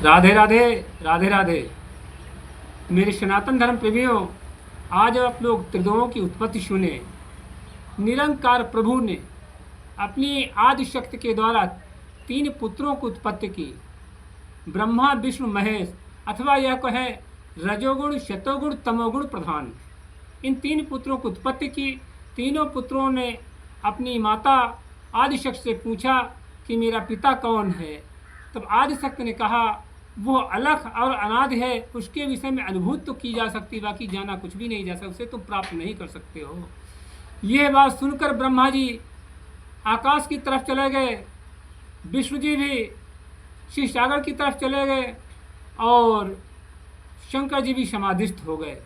राधे राधे। राधे राधे। मेरे सनातन धर्म प्रेमियों, आज आप लोग त्रिदों की उत्पत्ति सुने। निरंकार प्रभु ने अपनी आदि शक्ति के द्वारा 3 पुत्रों की उत्पत्ति की। ब्रह्मा विष्णु महेश, अथवा यह कहे रजोगुण शतोगुण तमोगुण प्रधान। इन 3 पुत्रों की उत्पत्ति की। तीनों पुत्रों ने अपनी माता आदिशक्ति से पूछा कि मेरा पिता कौन है। तब आदिशक्ति ने कहा वो अलख और अनादि है, उसके विषय में अनुभूत तो की जा सकती, बाकी जाना कुछ भी नहीं जा सकता, उसे तुम प्राप्त नहीं कर सकते हो। यह बात सुनकर ब्रह्मा जी आकाश की तरफ चले गए, विष्णु जी भी शिव सागर की तरफ चले गए और शंकर जी भी समाधिस्थ हो गए।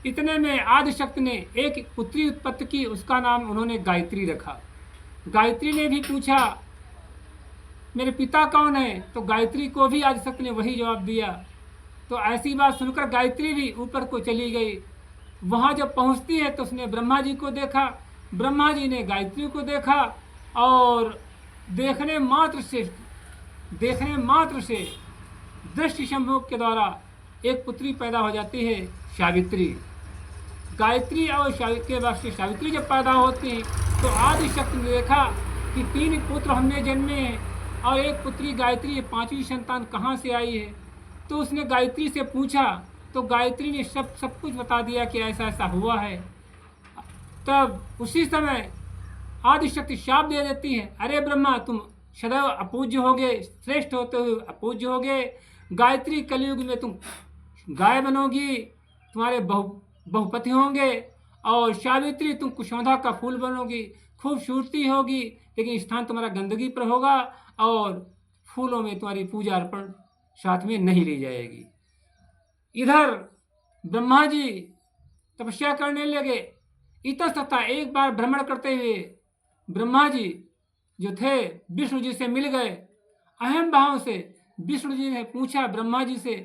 इतने में आदिशक्ति ने एक पुत्री उत्पत्ति की, उसका नाम उन्होंने गायत्री रखा। गायत्री ने भी पूछा मेरे पिता कौन है, तो गायत्री को भी आदिशक्ति ने वही जवाब दिया। तो ऐसी बात सुनकर गायत्री भी ऊपर को चली गई। वहाँ जब पहुँचती है तो उसने ब्रह्मा जी को देखा, ब्रह्मा जी ने गायत्री को देखा और देखने मात्र से दृष्टि संभोग के द्वारा एक पुत्री पैदा हो जाती है, सावित्री। गायत्री और के बाद से सावित्री जब पैदा होती है तो आदिशक्ति ने देखा कि 3 पुत्र हमने जन्मे हैं और एक पुत्री गायत्री है, 5वीं संतान कहाँ से आई है। तो उसने गायत्री से पूछा तो गायत्री ने सब कुछ बता दिया कि ऐसा ऐसा हुआ है। तब उसी समय आदिशक्ति शाप दे देती है, अरे ब्रह्मा तुम सदैव अपूज्य होगे, श्रेष्ठ होते हुए अपूज्य होगे। गायत्री कलयुग में तुम गाय बनोगी, तुम्हारे बहुपति होंगे, और सावित्री तुम कुशोंधा का फूल बनोगी, खूबसूरती होगी, लेकिन स्थान तुम्हारा गंदगी पर होगा और फूलों में तुम्हारी पूजा अर्पण साथ में नहीं ली जाएगी। इधर ब्रह्मा जी तपस्या करने लगे। इतस्ततः एक बार भ्रमण करते हुए ब्रह्मा जी जो थे विष्णु जी से मिल गए। अहम भाव से विष्णु जी ने पूछा ब्रह्मा जी से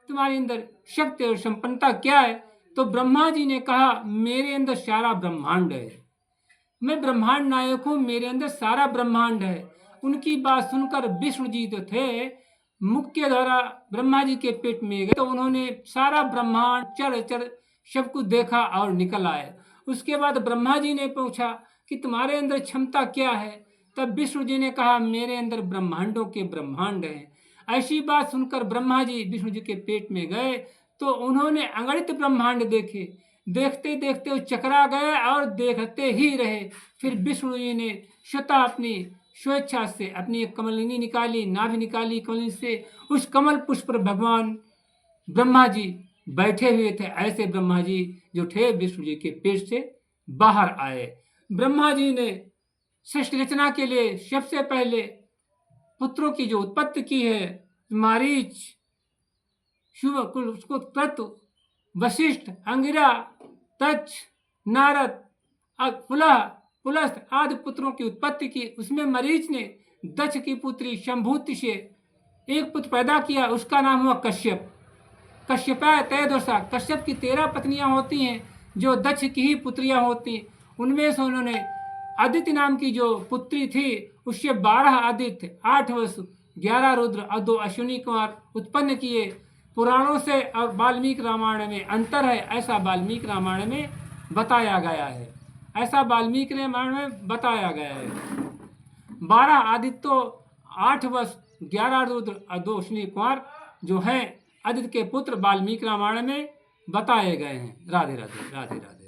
तुम्हारे अंदर शक्ति और संपन्नता क्या है। तो ब्रह्मा जी ने कहा मेरे अंदर सारा ब्रह्मांड है, मैं ब्रह्मांड नायक हूँ, मेरे अंदर सारा ब्रह्मांड है। उनकी बात सुनकर विष्णु जी जो थे मुख के द्वारा ब्रह्मा जी के पेट में गए, तो उन्होंने सारा ब्रह्मांड चर चर सब कुछ देखा और निकल आए। उसके बाद ब्रह्मा जी ने पूछा कि तुम्हारे अंदर क्षमता क्या है। तब विष्णु जी ने कहा मेरे अंदर ब्रह्मांडों के ब्रह्मांड हैं। ऐसी बात सुनकर ब्रह्मा जी विष्णु जी के पेट में गए तो उन्होंने अगणित ब्रह्मांड देखे। देखते देखते वो चकरा गए और देखते ही रहे। फिर विष्णु जी ने स्वतः अपनी स्वेच्छा से अपनी एक कमलिनी निकाली, नाभि निकाली कमलिनी से, उस कमल पुष्प पर भगवान ब्रह्मा जी बैठे हुए थे। ऐसे ब्रह्मा जी जो थे विष्णु जी के पेट से बाहर आए। ब्रह्मा जी ने सृष्टि रचना के लिए सबसे पहले पुत्रों की जो उत्पत्ति की है, मारीच, शुभ, उसको क्रतु, वशिष्ठ, अंगिरा, तक्ष, नारद, पुलस्त्य आदि पुत्रों की उत्पत्ति की। उसमें मरीच ने दक्ष की पुत्री शंभूति से एक पुत्र पैदा किया, उसका नाम हुआ कश्यप। कश्यपाय तयदोषा, कश्यप की 13 पत्नियां होती हैं जो दक्ष की ही पुत्रियां होती हैं। उनमें से उन्होंने आदित्य नाम की जो पुत्री थी उससे 12 आदित्य, 8 वसु, 11 रुद्र और 2 अश्विनी कुमार उत्पन्न किए। पुराणों से और वाल्मीकि रामायण में अंतर है, ऐसा वाल्मीकि रामायण में बताया गया है। 12 आदित्य, 8 वस, 11 रुद्र और 2 अश्विनी कुमार जो हैं आदित्य के पुत्र वाल्मीकि रामायण में बताए गए हैं। राधे राधे। राधे राधे।